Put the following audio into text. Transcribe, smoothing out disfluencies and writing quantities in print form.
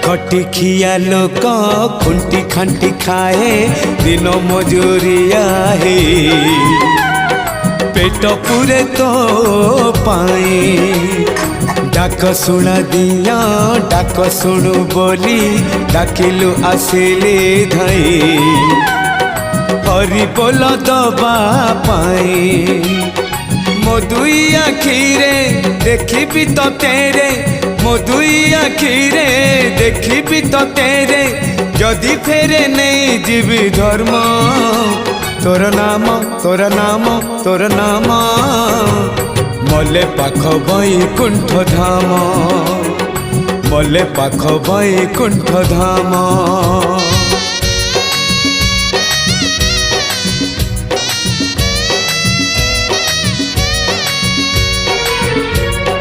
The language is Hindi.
खटी खिया लोक खुंटी खांटी खाए दिन मजूरिया है पेट पूरे तो पाए डाक शुणा दिया डाक शुणु बोली डाकिलु आसिले धाई हरि बोल दबा पाए मो दुई आखिरे देखी तो तेरे मो दुई आखिरे देखी तो तेरे जदि फेरे नहीं जीवी धर्म तोर नाम तोर नाम तोर नाम मले पाख बैकुंठ धाम मले पाख बैकुंठ धाम।